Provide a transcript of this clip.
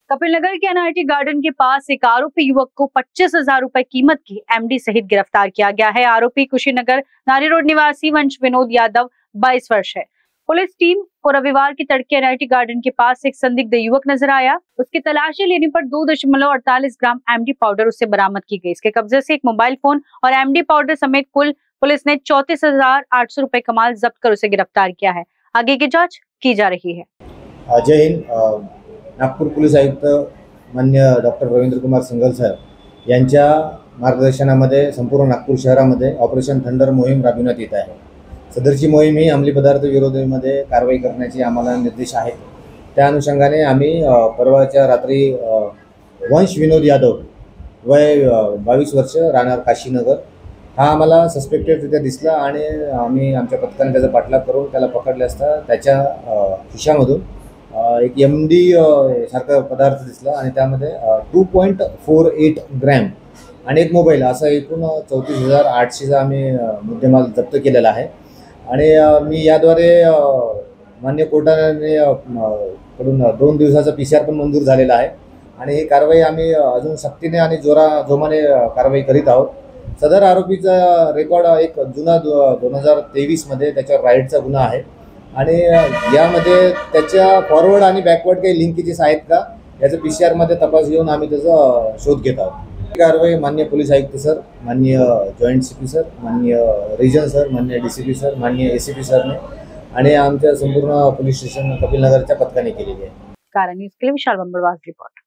कपिलनगर के NIT garden के pass एक आरोपी युवक को 25,000 रुपए कीमत की एमडी सहित गिरफ्तार किया गया है। आरोपी कुशीनगर नारी रोड निवासी वंश विनोद यादव 22 वर्ष है। पुलिस टीम को रविवार की तड़के एनआईटी गार्डन के पास एक संदिग्ध युवक नजर आया। उसकी तलाशी लेने पर 2.48 ग्राम एमडी पाउडर उससे बरामद की गई। इसके कब्जे से एक मोबाइल फोन और एमडी पाउडर समेत कुल पुलिस ने 34,800 रुपए का माल जब्त कर उसे गिरफ्तार किया है। आगे की जांच की जा रही है। जय हिंद। नागपूर पोलीस आयुक्त मान्य डॉक्टर रवींद्र कुमार सिंघल साहेब यांच्या मार्गदर्शनामध्ये संपूर्ण नागपूर शहरामध्ये ऑपरेशन थंडर मोहीम राबविण्यात येत आहे। सदरची मोहीम ही अंमली पदार्थ विरोधामध्ये कारवाई करण्याची आम्हाला निर्देश आहेत। त्या अनुषंगाने आम्ही परवाच्या रात्री वंश विनोद यादव वय 22 वर्ष राहणार काशीनगर हा आम्हाला सस्पेक्टेडरित्या दिसला आणि आम्ही आमच्या पथकाने त्याचा पाठलाग करून त्याला पकडले असता त्याच्या खिशामधून एक एमडी सारखा पदार्थ दिसला आणि त्यामध्ये 2.48 ग्रॅम आणि एक मोबाईल असा एकूण 34,800चा आम्ही मुद्देमाल जप्त केलेला आहे। आणि मी याद्वारे मान्य कोर्टाने कडून 2 दिवसाचा PCR पण मंजूर झालेला आहे आणि ही कारवाई आम्ही अजून सक्तीने आणि जोमाने कारवाई करीत आहोत। सदर आरोपीचा रेकॉर्ड एक जुना 2023 मध्ये त्याच्यावर राईडचा गुन्हा आहे आणि यामध्ये त्याच्या फॉरवर्ड आणि बॅकवर्ड काही लिंकेजेस आहेत का याचा PCR मध्ये तपास घेऊन आम्ही त्याचा शोध घेत आहोत। कारवाई मान्य पोलीस आयुक्त सर, मान्य जॉईंट CP सर, मान्य रिजन सर, मान्य DCP सर, मान्य ACP सरने आणि आमच्या संपूर्ण पोलीस स्टेशन कपिलनगरच्या पथकाने केलेली आहे। कारण न्यूज के लिए विशाल बंबरवास रिपोर्ट।